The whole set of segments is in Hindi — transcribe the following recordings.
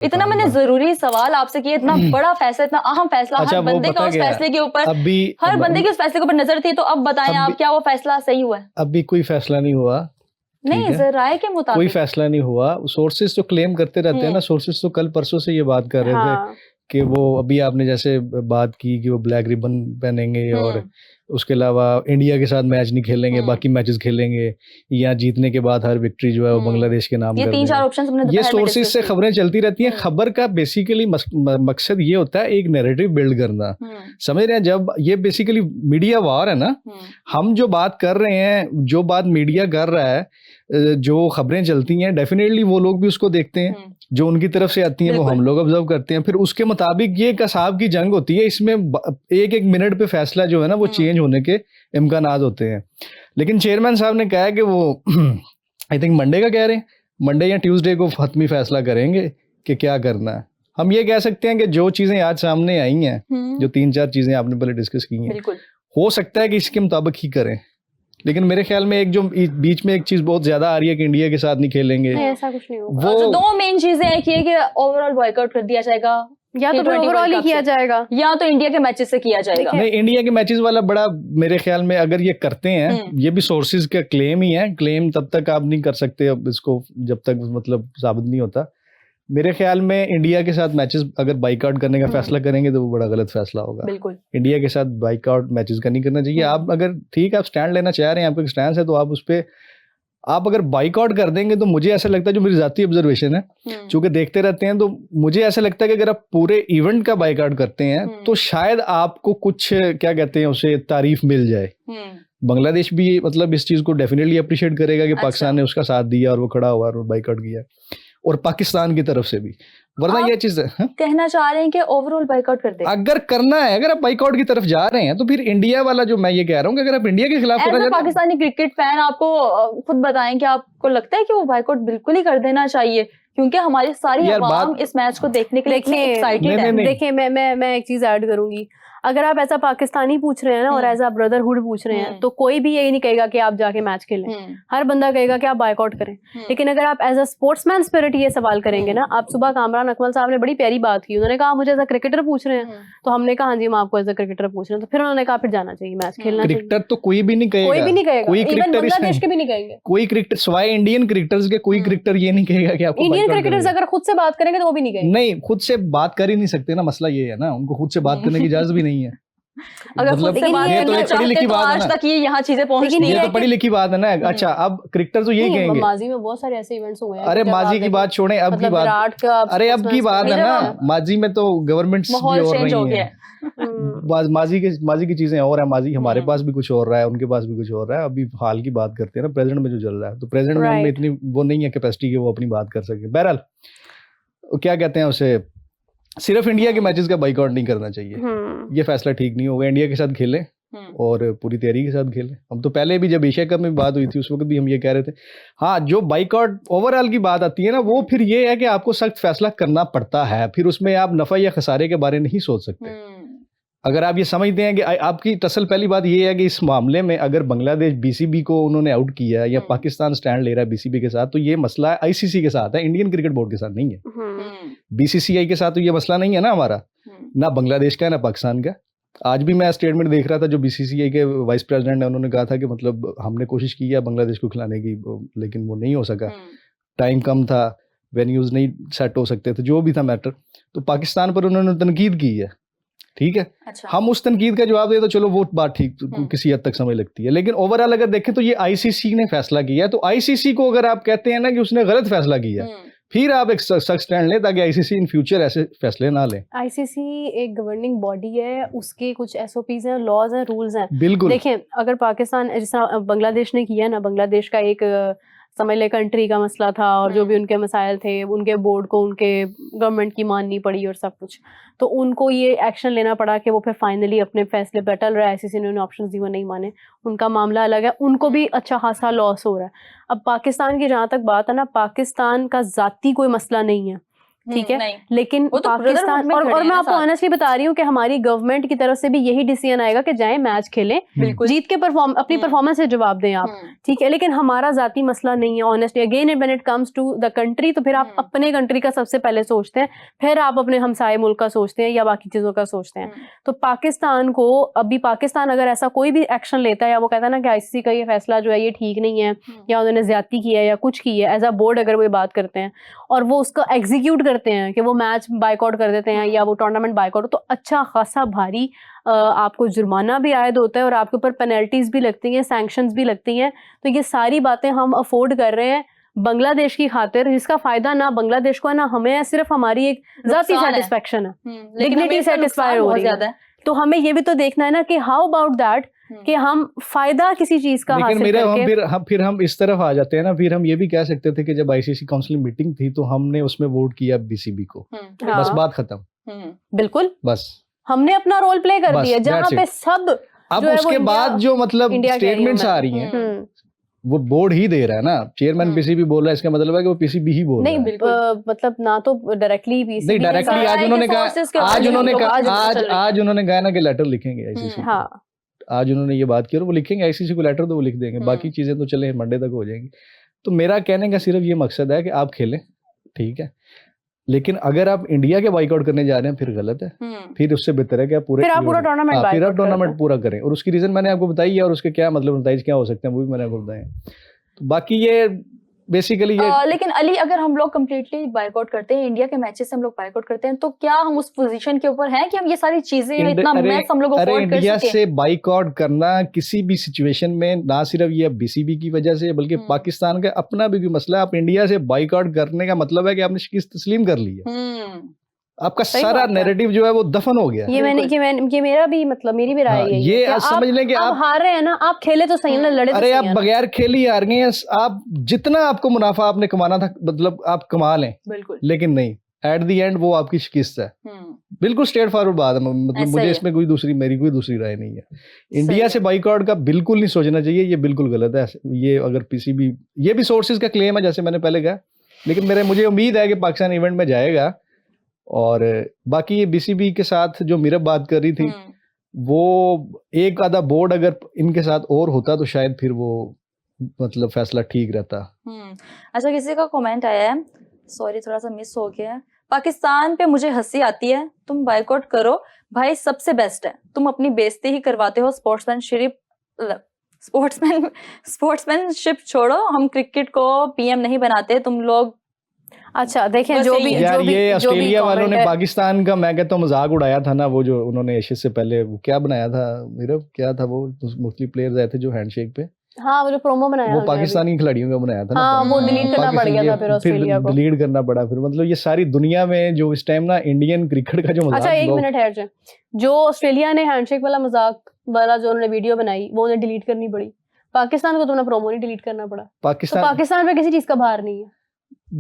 इतना मैंने जरूरी सवाल आपसे किया, इतना बड़ा फैसला, इतना अहम फैसला, अच्छा, हर बंदे का उस फैसले के ऊपर, हर बंदे के उस फैसले के ऊपर नजर थी। तो अब बताएं आप, क्या वो फैसला सही हुआ है? अभी कोई फैसला नहीं हुआ, नहीं सर, राय के मुताबिक कोई फैसला नहीं हुआ। सोर्सेज तो क्लेम करते रहते हैं ना, सोर्सेज तो कल परसों से ये बात कर रहे थे कि वो, अभी आपने जैसे बात की कि वो ब्लैक रिबन पहनेंगे और उसके अलावा इंडिया के साथ मैच नहीं खेलेंगे, बाकी मैचेस खेलेंगे, या जीतने के बाद हर विक्ट्री जो है वो बांग्लादेश के नाम ये कर 3-4 ऑप्शन ये सोर्सेज से खबरें चलती रहती हैं। खबर का बेसिकली मकसद ये होता है एक नैरेटिव बिल्ड करना, समझ रहे हैं? जब ये बेसिकली मीडिया वॉर है ना, हम जो बात कर रहे हैं, जो बात मीडिया कर रहा है, जो खबरें चलती हैं, डेफिनेटली वो लोग भी उसको देखते हैं, जो उनकी तरफ से आती हैं वो हम लोग ऑब्जर्व करते हैं, फिर उसके मुताबिक ये कसाब की जंग होती है। इसमें एक एक मिनट पे फैसला जो है ना वो चेंज होने के इम्कानात होते हैं। लेकिन चेयरमैन साहब ने कहा है कि वो आई थिंक मंडे का कह रहे हैं, मंडे या ट्यूसडे को हतमी फैसला करेंगे कि क्या करना है। हम ये कह सकते हैं कि जो चीजें आज सामने आई हैं, जो 3-4 चीजें आपने पहले डिस्कस की हैं, हो सकता है कि इसके मुताबिक ही करें। लेकिन मेरे ख्याल में एक जो बीच में एक चीज बहुत ज्यादा आ रही है कि इंडिया के साथ नहीं खेलेंगे, नहीं, ऐसा कुछ नहीं होगा। वो दो मेन चीजें हैं कि ओवरऑल बॉयकॉट कर दिया जाएगा, या तो ओवरऑल ही किया जाएगा, या तो इंडिया के मैचेस से किया जाएगा। नहीं, इंडिया के मैचेस वाला बड़ा मेरे ख्याल में अगर ये करते हैं, ये भी सोर्सेज का क्लेम ही है, क्लेम तब तक आप नहीं कर सकते अब इसको जब तक मतलब साबित नहीं होता। मेरे ख्याल में इंडिया के साथ मैचेस अगर बाइकआउट करने का फैसला करेंगे तो वो बड़ा गलत फैसला होगा। बिल्कुल, इंडिया के साथ बाइकआउट मैचेस का नहीं करना चाहिए। आप अगर ठीक है, आप स्टैंड लेना चाह रहे हैं, आपका स्टैंड है, तो आप उस पर आप अगर बाइकआउट कर देंगे तो मुझे ऐसा लगता है, जो मेरी जाती ऑब्जर्वेशन है, चूंकि देखते रहते हैं, तो मुझे ऐसा लगता है कि अगर आप पूरे इवेंट का बाइकआउट करते हैं तो शायद आपको कुछ क्या कहते हैं उसे तारीफ मिल जाए। बांग्लादेश भी मतलब इस चीज को डेफिनेटली अप्रिशिएट करेगा कि पाकिस्तान ने उसका साथ दिया और वो खड़ा हुआ और बाइकआउट किया, और पाकिस्तान की तरफ से भी। वरना ये चीज कहना चाह रहे हैं कि ओवरऑल बाइकआउट कर दे। अगर करना है, अगर आप बाइकआउट की तरफ जा रहे हैं तो फिर इंडिया वाला जो मैं ये कह रहा हूँ कि अगर आप इंडिया के खिलाफ करना चाहते हैं, पाकिस्तानी क्रिकेट फैन आपको खुद बताएं कि आपको लगता है कि वो बाइकआउट बिल्कुल ही कर देना चाहिए? क्योंकि हमारी सारी अवाम इस मैच को देखने के लिए एक्साइटेड है। देखिए, मैं एक चीज ऐड करूंगी। अगर आप ऐसा पाकिस्तानी पूछ रहे हैं ना और एज अ ब्रदरहुड पूछ रहे हैं, तो कोई भी यही नहीं कहेगा कि आप जाके मैच खेलें। हर बंदा कहेगा कि आप बाइकआउट करें। लेकिन अगर आप एज अ स्पोर्ट्समैन स्पिरिट ये सवाल करेंगे ना, आप सुबह कामरान अकमल साहब ने बड़ी प्यारी बात की, उन्होंने कहा मुझे एज अ क्रिकेटर पूछ रहे हैं, तो हमने कहा हाँ जी हम आपको एज अ क्रिकेटर पूछ रहे हैं, तो फिर उन्होंने कहा फिर जाना चाहिए, मैच खेलना चाहिए। क्रिकेटर तो कोई भी नहीं कहेगा, कोई भी नहीं कहेगा, कोई इवन बांग्लादेश के भी नहीं कहेंगे, कोई क्रिकेटर सिवाय इंडियन क्रिकेटर्स के कोई क्रिकेटर ये नहीं कहेगा कि आपको इंडियन क्रिकेटर्स अगर खुद से बात करेंगे तो वो भी नहीं कहेंगे। नहीं, खुद से बात कर ही नहीं सकते ना, मसला ये है ना, उनको खुद से बात करने की इजाजत भी नहीं है। अगर मतलब खुद से बात करना चाहते तो आज तक ये यहाँ चीजें पहुंच नहीं है। ये तो पढ़ी लिखी बात है ना। अच्छा, अब क्रिकेटर तो यही कहेंगे, माजी में बहुत सारे ऐसे इवेंट्स हुए हैं। अरे माजी की बात छोड़ें, अब की बात, अरे अब की बात है ना, माजी में तो गवर्नमेंट माहौल चेंज हो गया। माजी की चीजें और है, माजी हमारे पास भी कुछ और रहा है, उनके पास भी कुछ और रहा है। अभी हाल की बात करते हैं ना, प्रेजेंट में जो चल रहा है, तो प्रेजेंट में उनमें इतनी वो नहीं है कैपेसिटी कि वो अपनी बात कर सके। बहरहाल क्या कहते हैं उसे, सिर्फ इंडिया के मैचेस का बाइकआउट नहीं करना चाहिए, ये फैसला ठीक नहीं होगा। इंडिया के साथ खेलें और पूरी तैयारी के साथ खेलें। हम तो पहले भी जब एशिया कप में बात हुई थी उस वक्त भी हम ये कह रहे थे। हाँ, जो बाइकआउट ओवरऑल की बात आती है ना, वो फिर ये है कि आपको सख्त फैसला करना पड़ता है, फिर उसमें आप नफा या खसारे के बारे नहीं सोच सकते। अगर आप ये समझते हैं कि आपकी तसल, पहली बात ये है कि इस मामले में अगर बांग्लादेश बीसीबी को उन्होंने आउट किया या पाकिस्तान स्टैंड ले रहा है बीसीबी के साथ, तो ये मसला आईसीसी के साथ है, इंडियन क्रिकेट बोर्ड के साथ नहीं है। बीसीसीआई के साथ तो ये मसला नहीं है ना हमारा, ना बांग्लादेश का है ना पाकिस्तान का। आज भी मैं स्टेटमेंट देख रहा था, जो बीसीसीआई के वाइस प्रेसिडेंट है, उन्होंने कहा था कि मतलब हमने कोशिश की है बांग्लादेश को खिलाने की, लेकिन वो नहीं हो सका, टाइम कम था, वेन्यूज नहीं सेट हो सकते थे, जो भी था मैटर। तो पाकिस्तान पर उन्होंने तनकीद की है, ठीक है। अच्छा। हम उस तनकीद का जवाब दे तो चलो वो बात ठीक किसी हद तक समझ लगती है, लेकिन ओवरऑल अगर देखें तो ये आईसीसी ने फैसला किया है। तो आईसीसी को अगर आप कहते हैं ना कि उसने गलत फैसला किया, फिर आप एक सख्त स्टैंड लें ताकि आईसीसी इन फ्यूचर ऐसे फैसले ना लें। आईसीसी एक गवर्निंग बॉडी है, उसके कुछ एसओपीज हैं, लॉज हैं, रूल्स हैं। बिल्कुल। देखें, अगर पाकिस्तान जिस तरह बांग्लादेश ने किया ना, बांग्लादेश का एक समझ ले कंट्री का मसला था और जो भी उनके मसाइल थे, उनके बोर्ड को उनके गवर्नमेंट की माननी पड़ी और सब कुछ, तो उनको ये एक्शन लेना पड़ा कि वो फिर फाइनली अपने फैसले पे अटल रहा है। आईसीसी ने उन्हें ऑप्शन दी, वो नहीं माने, उनका मामला अलग है, उनको भी अच्छा खासा लॉस हो रहा है। अब पाकिस्तान की जहाँ तक बात है ना, पाकिस्तान का ज़ाती कोई मसला नहीं है, ठीक है, नहीं, लेकिन वो तो पाकिस्तान brotherhood में खड़े और हैं मैं ना आपको साथ। ऑनेस्टली बता रही हूँ कि हमारी गवर्नमेंट की तरफ से भी यही डिसीजन आएगा कि जाएं मैच खेलें, बिल्कुल। जीत के अपनी परफॉर्मेंस से जवाब दें आप, ठीक है। लेकिन हमारा जाती मसला नहीं है honestly, again when it comes to the country, तो फिर आप अपने कंट्री का सबसे पहले सोचते हैं, फिर आप अपने हमसाए मुल्क का सोचते हैं या बाकी चीजों का सोचते हैं। तो पाकिस्तान को अभी, पाकिस्तान अगर ऐसा कोई भी एक्शन लेता है या वो कहता है ना कि आईसीसी का ये फैसला जो है ये ठीक नहीं है या उन्होंने ज्यादती की है या कुछ की है, एज अ बोर्ड अगर वो ये बात करते हैं और वो उसका एग्जीक्यूट करते हैं कि वो मैच बायकॉट कर देते हैं या वो टूर्नामेंट बायकॉट, तो अच्छा खासा भारी आपको जुर्माना भी आयद होता है और आपके ऊपर पेनल्टीज भी लगती हैं, सैंक्शंस भी लगती हैं। तो ये सारी बातें हम अफोर्ड कर रहे हैं बांग्लादेश की खातिर, जिसका फायदा ना बांग्लादेश को है ना हमें है, सिर्फ हमारी एक जाती सेटिस्फेक्शन है, डिग्निटी सेटिस्फाई हो रही है। तो हमें ये भी तो देखना है ना कि हाउ अबाउट दैट कि हम फायदा किसी चीज का हासिल करके फिर हम इस तरफ आ जाते हैं ना, फिर हम ये भी कह सकते थे कि जब आईसीसी काउंसिल मीटिंग थी तो हमने उसमें वोट किया बीसीबी को, बस बात खत्म। बिल्कुल, बस हमने अपना रोल प्ले कर दिया, जहाँ पे सब अब उसके बाद जो मतलब स्टेटमेंट्स आ रही हैं वो बोर्ड ही दे रहा है ना, चेयरमैन पीसीबी बोल रहा है, इसका मतलब है कि वो पीसीबी ही बोल रहा है। नहीं बिल्कुल, मतलब ना तो डायरेक्टली नहीं, डायरेक्टली आज उन्होंने कहा ना कि लेटर लिखेंगे आईसीसी। हाँ, आज उन्होंने ये बात की और वो लिखेंगे आईसीसी को लेटर, तो वो लिख देंगे, बाकी चीजें तो चले मंडे तक हो जाएंगी। तो मेरा कहने का सिर्फ ये मकसद है कि आप खेलें, ठीक है, लेकिन अगर आप इंडिया के बाइकआउट करने जा रहे हैं फिर गलत है, फिर उससे बेहतर है कि आप पूरा टूर्नामेंट पूरा करें। और उसकी रीजन मैंने आपको बताई है और उसके क्या मतलब नतीजे क्या हो सकते हैं वो भी मैंने आपको बताए। तो बाकी ये बेसिकली ये लेकिन अली, अगर हम लोग कम्प्लीटली बाइकआउट करते हैं, इंडिया के मैचेस हम लोग बाइकआउट करते हैं, तो क्या हम उस पोजीशन के ऊपर हैं कि हम ये सारी चीजें इतना मैच हम लोग अफोर्ड कर इंडिया से बाइकआउट करना किसी भी सिचुएशन में, ना सिर्फ ये बीसीबी की वजह से बल्कि पाकिस्तान का अपना भी कोई मसला है, आप इंडिया से बाइकआउट करने का मतलब है कि आपने शिकस्त तस्लीम कर ली है, आपका सारा नैरेटिव जो है वो दफन हो गया। ये मेरा भी मतलब, मेरी भी राय है ये आप समझ लें कि आप हार रहे हैं ना, आप खेले तो सही ना, लड़े तो सही। अरे आप बगैर खेल ही हार गए हैं, आप जितना आपको मुनाफा आपने कमाना था मतलब आप कमा लें, बिल्कुल, लेकिन नहीं, एट द एंड वो आपकी शिकस्त है। बिल्कुल स्ट्रेट फॉरवर्ड बात है, मतलब मुझे इसमें मेरी कोई दूसरी राय नहीं है। इंडिया से बाइकआउट का बिल्कुल नहीं सोचना चाहिए, ये बिल्कुल गलत है। ये अगर पीसीबी, ये भी सोर्सेज का क्लेम है जैसे मैंने पहले कहा, लेकिन मुझे उम्मीद है कि पाकिस्तान इवेंट में जाएगा। और बाकी ये बीसीबी के साथ जो मीरा बात कर रही थी, वो एक आधा बोर्ड अगर इनके साथ और होता तो शायद फिर वो मतलब फैसला ठीक रहता। अच्छा, किसी का कमेंट आया है, सॉरी थोड़ा सा मिस हो गया है। पाकिस्तान पे मुझे हंसी आती है, तुम बाइकआउट करो भाई, सबसे बेस्ट है, तुम अपनी बेइज्जती ही करवाते हो। स्पोर्ट्समैनशिप छोड़ो, हम क्रिकेट को पीएम नहीं बनाते, तुम लोग। अच्छा देखें, जो भी यार ये ऑस्ट्रेलिया वालों ने पाकिस्तान का मैं कहता हूँ मजाक उड़ाया था ना, वो जो उन्होंने एशिया से पहले वो क्या बनाया था मेरा, क्या था वो, मुस्लिम प्लेयर्स आए थे जो हैंडशेक पे, हाँ वो जो प्रोमो बनाया, वो पाकिस्तानी खिलाड़ियों का बनाया था ना, हाँ, वो डिलीट करना पड़ गया था फिर ऑस्ट्रेलिया को, डिलीट करना पड़ा फिर। मतलब ये सारी दुनिया में जो इस टाइम ना इंडियन क्रिकेट का जो मजाक। अच्छा एक मिनट ठहर जाए, जो ऑस्ट्रेलिया ने हैंडशेक वाला मजाक वाला जो उन्होंने वीडियो बनाई वो उन्हें डिलीट करनी पड़ी, पाकिस्तान को तो उन्हें प्रोमो नहीं डिलीट करना पड़ा। पाकिस्तान पे किसी चीज का भार नहीं है।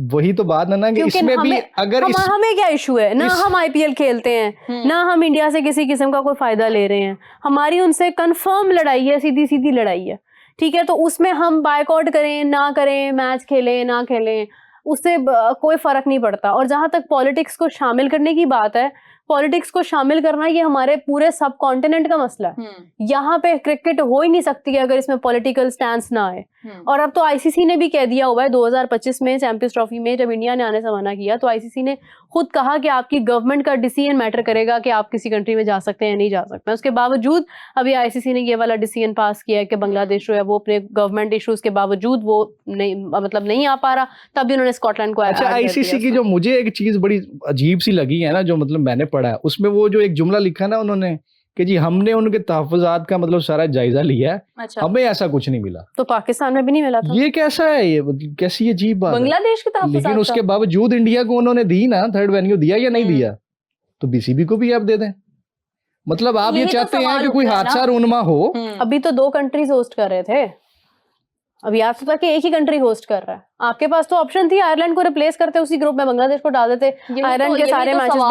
वही तो बात है ना कि इसमें भी अगर हमें क्या इशू है ना, हम आईपीएल खेलते हैं ना, हम इंडिया से किसी किस्म का कोई फायदा ले रहे हैं, हमारी उनसे कंफर्म लड़ाई है, सीधी सीधी लड़ाई है, ठीक है। तो उसमें हम बायकॉट करें ना करें, मैच खेलें ना खेलें, उससे कोई फर्क नहीं पड़ता। और जहां तक पॉलिटिक्स को शामिल करने की बात है, पॉलिटिक्स को शामिल करना ये हमारे पूरे सब कॉन्टिनेंट का मसला है। यहाँ पे क्रिकेट हो ही नहीं सकती है अगर इसमें पॉलिटिकल स्टैंड ना आए। और अब तो आईसीसी ने भी कह दिया हुआ है, 2025 में चैंपियंस ट्रॉफी में जब इंडिया ने आने से मना किया तो आईसीसी ने खुद कहा कि आपकी गवर्नमेंट का डिसीजन मैटर करेगा कि आप किसी कंट्री में जा सकते हैं या नहीं जा सकते हैं। उसके बावजूद अभी आईसीसी ने ये वाला डिसीजन पास किया है कि बांग्लादेश जो है वो अपने गवर्नमेंट इश्यूज के बावजूद वो नहीं आ पा रहा, तब भी उन्होंने स्कॉटलैंड को। अच्छा, आईसीसी की जो मुझे एक चीज बड़ी अजीब सी लगी है ना, जो मतलब मैंने पढ़ा है उसमें, वो जो एक जुमला लिखा ना उन्होंने कि जी हमने उनके तहफ़्फ़ुज़ात का मतलब सारा जायजा लिया है, अच्छा, हमें ऐसा कुछ नहीं मिला। तो पाकिस्तान में भी नहीं मिला था। ये कैसा है, ये मतलब कैसी अजीब बात है। बांग्लादेश के तहफ़्फ़ुज़ात, लेकिन उसके बावजूद इंडिया को उन्होंने दी ना, थर्ड वेन्यू दिया या नहीं दिया, तो बीसीबी को भी आप दे दें। मतलब आप ये चाहते हैं कि कोई हादसा रूनमा हो। अभी तो 2 कंट्रीज होस्ट कर रहे थे, अभी आज तक एक ही कंट्री होस्ट कर रहा है। आपके पास तो ऑप्शन थी आयरलैंड को रिप्लेस करते उसी ग्रुप में, बांग्लादेश को डाल देते, आयरलैंड के सारे मैचेस